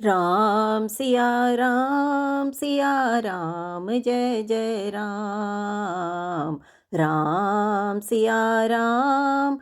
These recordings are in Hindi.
राम सिया राम जय जय राम। राम सिया राम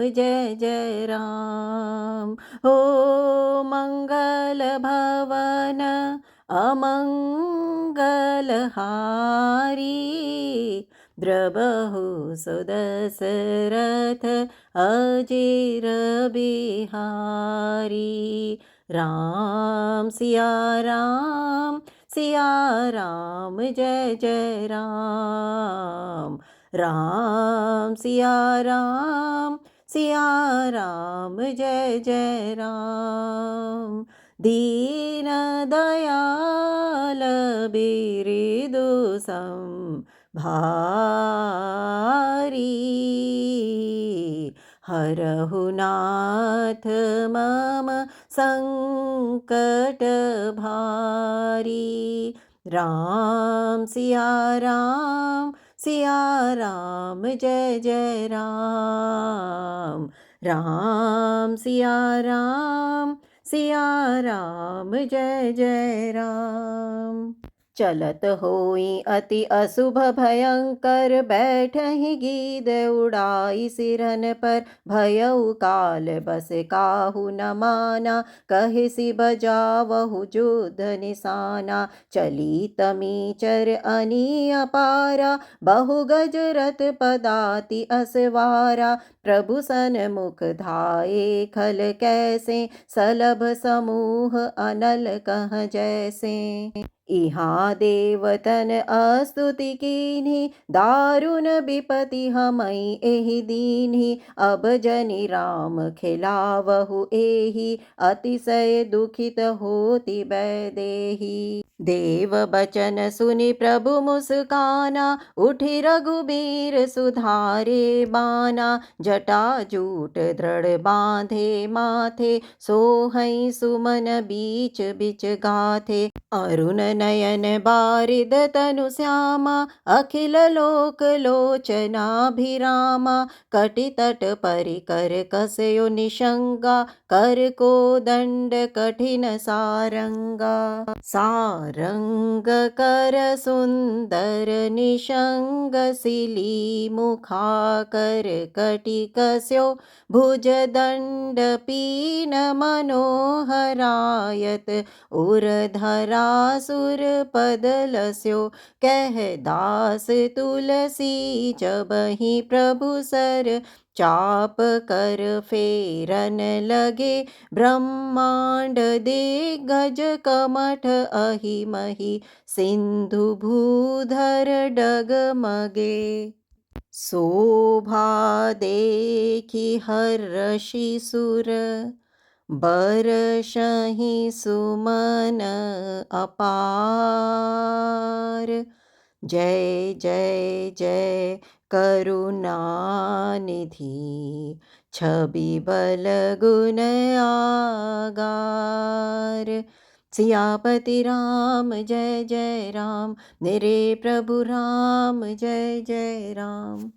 जय जय राम। हो मंगल भवन अमंगल हारी, द्रबहु सुदशरथ अजीर बिहारी। राम सिया राम जय जय राम। राम सिया राम जय जय राम। दीन दयाल बिरिदु भारी, हरहु नाथ मम संकट भारी। राम सिया राम जय जय राम। राम सिया राम जय जय राम। चलत होई अति अशुभ भयंकर, बैठहि गीद उड़ाई सिरन पर। भयउ काल बस काहू न माना, कहिसि बजावहु युद्ध निशाना। चली तमीचर अनी अपारा, बहु गज रथ पदाति असवारा। प्रभु सन्मुख धाये खल कैसे, सलभ समूह अनल कह जैसे। इहाँ देवतन अस्तुति कीन्ही, दारुण विपति हमई एहि दीन्ही। अब जनि राम खिलावहु एहि, अतिशय दुखित होति वैदेही। देव बचन सुनि प्रभु मुस्काना, उठि रघुबीर सुधारे बाना। जटा जूट दृढ़ बांधे माथे, सोहई सुमन बीच बिच गाथे। अरुण नयन बारिद तनु श्यामा, अखिल लोक लोचनाभिरामा। कटि तट परिकर कसयो निशंगा, कर को दंड कठिन सारंगा। सारंग कर सुंदर निशंग, सिली मुखा कर कटि कसयो। भुज दंड पीन मनोहरायत, उरधरा सुर पदलस्यो। कह दास तुलसी जबहि प्रभु सर, चाप कर फेरन लगे। ब्रह्मांड दिग्गज कमठ अहि मही, सिंधु भूधर डगमगे। शोभा देखि हर्षि सुर, बरषहि सुमन अपार। जय जय जय करुणानिधि, छवि बल गुण आगार। सियापति राम जय जय राम, मेरे प्रभु राम जय जय राम।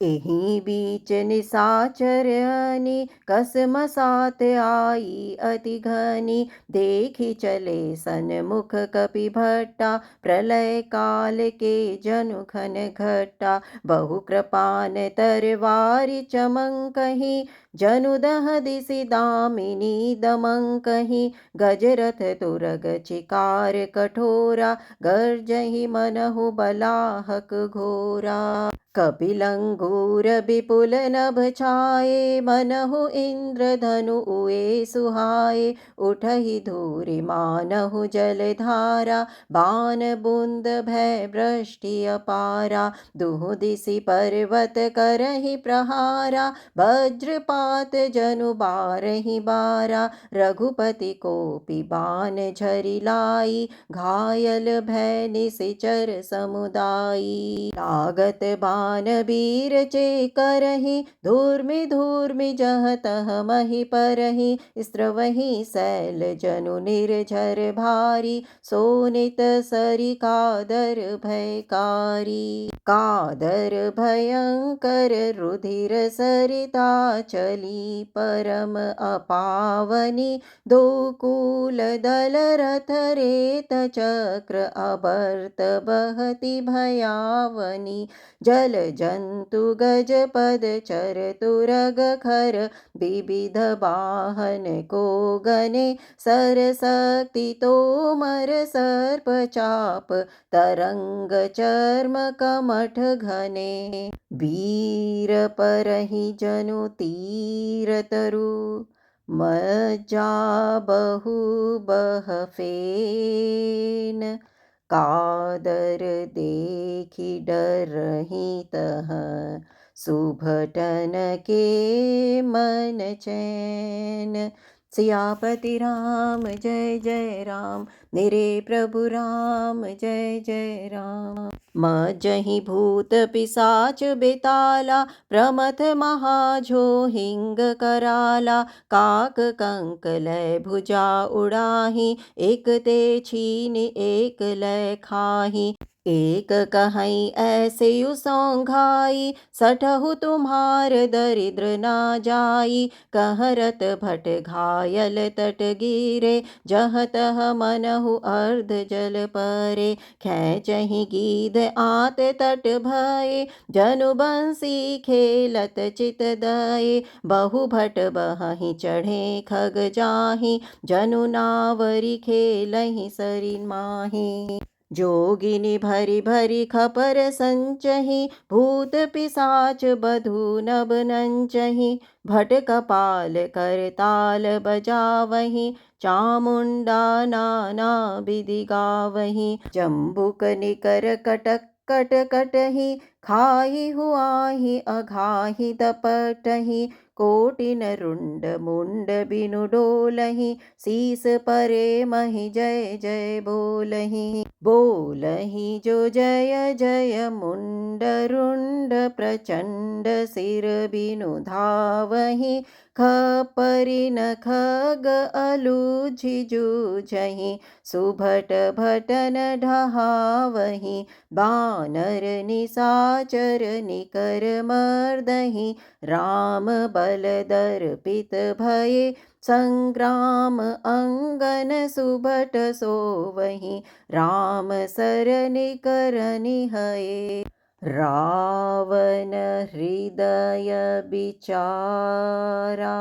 एहि बीच निशाचर अनी, कसमसात आई अति घनी। देखि चले सन्मुख कपि भट्टा, प्रलय काल के जनु घन घट्टा। बहु कृपान तरवारि चमंकहि, जनु दह दिसि दामिनी दमंकहि। गजरथ तुरग चिकार कठोरा, गर्जहि मनहु बलाहक घोरा। कपिलंगूर विपुल नभ छाये, मनहु इंद्रधनु उए सुहाए। उठहि धूरि मानहु जलधारा, बाण बूंद भय वृष्टि अपारा। दुहु दिसि पर्वत करहि प्रहारा, वज्रपात जनु बारहि बारा। रघुपति कोपि बाण झरि लाई, घायल भय निशिचर समुदायी। लागत बाण वीर चेकरहि, धूर्मि धूर्मि जह तह महि परहि। स्त्रवहि शैल जनु निर्झर भारी, सोनित सरि कादर भयकारी। कादर भयंकर रुधिर सरिता चले, चली परम अपावनी, दो कूल दल रथ रेत चक्र अभर्त बहती भयावनी, जल जंतु गज पद चर तुरग खर, विविध वाहन को गने, सरशक्ति तोमर सर्प चाप, तरंग चर्म कमठ घने, वीर परहि जनु तीर तरु, मज्जा बहु बह फेन, कादर देखी डरहि तह, सुभटन के मन चैन। सियापति राम जय जय राम, मेरे प्रभु राम जय जय राम। मज्जहि भूत पिशाच बेताला, प्रमथ महाझो हिंग कराला, काक कंक लय भुजा उड़ाही, एक ते छीन एक लय खाही, एक कहीं ऐसे सौंघाई, सठहु तुम्हार दरिद्र ना जाई, कहरत भट घायल तट गिरे, जह तह मनहु अर्ध जल परे, खेचहि गीध आत तट भये, जनु बंसी खेलत चित दये, बहु भट बहि चढ़े खग जाहि, जनु नावरी खेलहि सरिन माही, जोगिनी भरी भरी खपर संचहि, भूत पिशाच बधु नभ नंचहि, भट कपाल कर ताल बजावहि, चामुंडा नाना विधि गावहि, जम्बुक निकर कटक कट कटहि, खाहि हुआहि अघाहि दपटहि, कोटिन रुंड मुंड बिनु डोलहि, शीस परे महि जय जय बोलहि, बोलहि जो जय जय मुंड रुंड, प्रचंड सिर बिनु धावहि, खपरिन खग अलूझि जूझहि, सुभट भटन ढहावहि, बानर निशाचर निकर मर्दहि, राम बल दर्पित भये, संग्राम अंगन सुभट सोवहि, राम सरनि करनि हये, रावण हृदय बिचारा,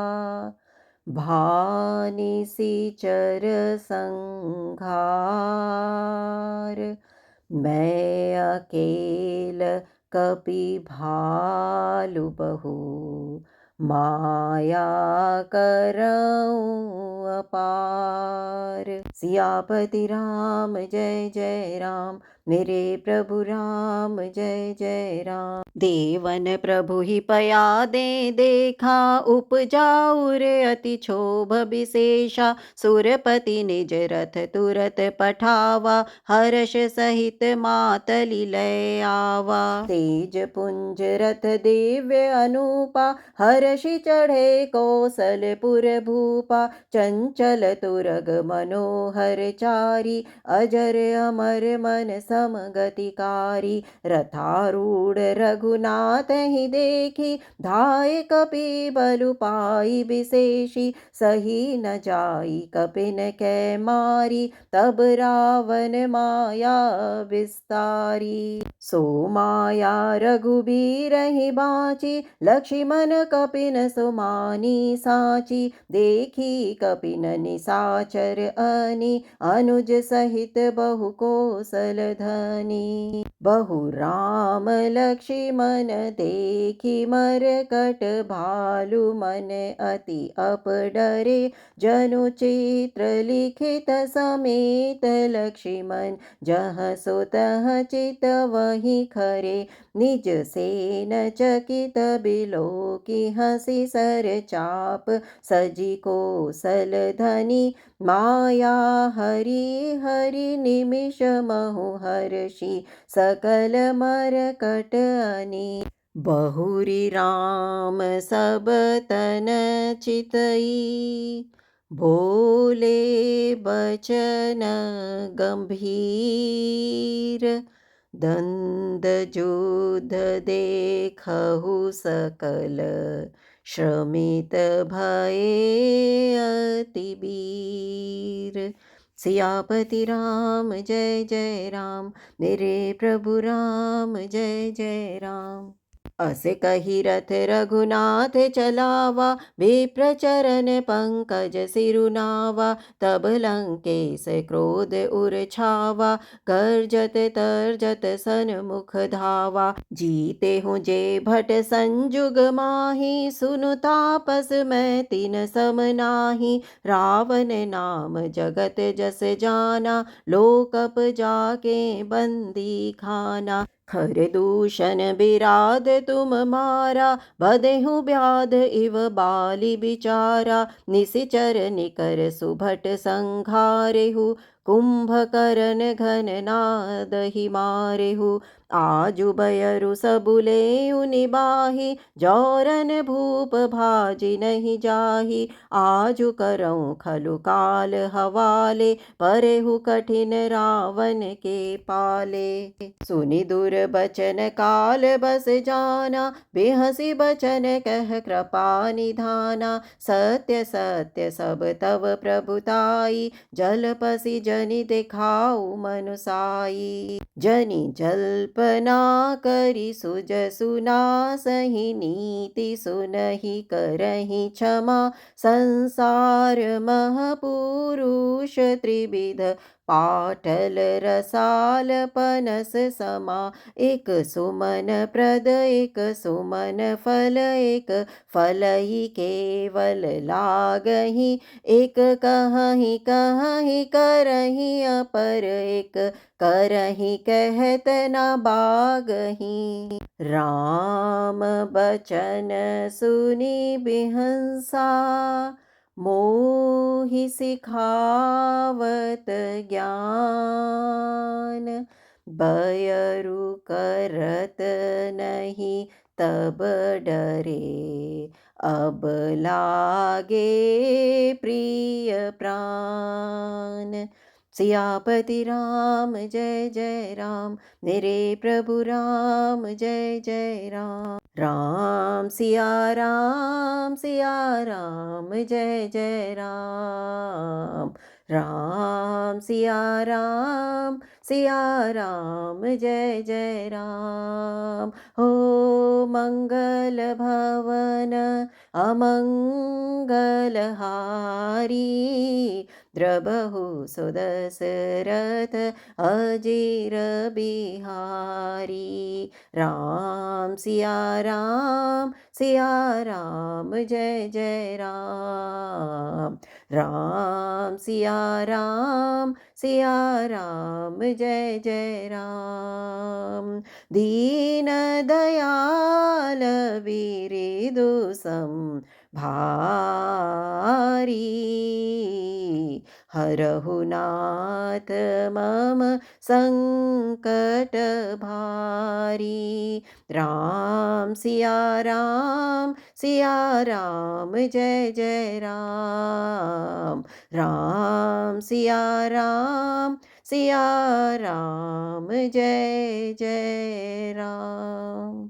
भानिसिचर संघार, मैं अकेल कपि भालु बहु, माया करऊं अपार। सियापति राम जय जय राम, मेरे प्रभु राम जय जय राम। देवन प्रभु ही पया दे देखा, उपजाऊ रे अति क्षोभ विशेषा, सुरपति निज रथ तुरत पठावा, हर्ष सहित मातलि लय आवा, तेज पुंज रथ दिव्य अनूपा, हर्षि चढ़े कौशलपुर भूपा, चंचल तुरग मनोहर चारी, अजर अमर मन समगतिकारी, रथारूढ़ रघुनाथ ही देखी, धाय कपि बलु पाई विशेषी, सही न जाई कपिन कै मारी, तब रावण माया विस्तारी, सो माया रघुबीर ही बाची, लक्ष्मण कपिन सुमानी साची, देखी कपिन निशाचर अनि, अनुज सहित बहु कौशल धनी, बहु राम लक्ष्मण देखी मरकट, भालु मन अति अपडरे, जनु चित्र लिखित समेत लक्ष्मण, जहाँ सो तहाँ चित वहीं खरे, निज सेन चकित बिलो की हंसी सर चाप, सजी कौशल धनी, माया हरि हरि निमिष महु हर्षि, सकल मरकट अनि, बहुरी राम सब तन चितई, बोले बचन गंभीर, दंद युद्ध देखहु सकल, श्रमित भये अति वीर। सियापति राम जय जय राम, मेरे प्रभु राम जय जय राम। अस कही रथ रघुनाथ चलावा, विप्र चरण पंकज सिरुनावा। तब लंकेश क्रोध उर छावा, गर्जत तर्जत सन्मुख धावा। जीते हूँ जे भट संजुग माही, सुनु तापस मैं तिन सम नाही। रावण नाम जगत जस जाना, लोकप जाके बंदी खाना। खर दूषण बिराद तुम मारा, बधेहु व्याध इव बाली बिचारा। निशिचर निकर सुभट संघारेहु, कुंभकर्ण घन नाद ही मारेहु। आजु बयरु सबुलेउ निबाही, जौरन भूप भाजी नहीं जाही। आजु करऊँ खलु काल हवाले, परेहु कठिन रावण के पाले। सुनि दुर्बचन काल बस जाना, बेहसी बचन कह कृपा निधाना। सत्य सत्य सब तव प्रभुताई, जलपसी जनि दिखाऊ मनुसाई। जनि जल्पना करी सुज सुनासहि, नीति सुनहि करहि क्षमा। संसार मह पुरुष त्रिविध, पाटल रसाल पनस समा। एक सुमन प्रद एक सुमन फल, एक फलहि केवल लागहि। एक कहहि कहहि करहि अपर, एक करहि कहत न बागहि। राम बचन सुनि बिहंसा, मोहि सिखावत ज्ञान। बयरु करत नहीं तब डरे, अब लागे प्रिय प्राण। सियापति राम जय जय राम, मेरे प्रभु राम जय जय राम। राम सिया राम जय जय राम। राम सिया राम जय जय राम। हो मंगल भवन अमंगल हारी, द्रबहु सुदशरथ अजीर बिहारी। राम सिया राम जय जय राम। राम सिया राम जय जय राम। दीन दयाल वीरिदु संभारी, हरहु नाथ मम संकट भारी। राम सिया राम जय जय राम। राम सिया राम जय जय राम।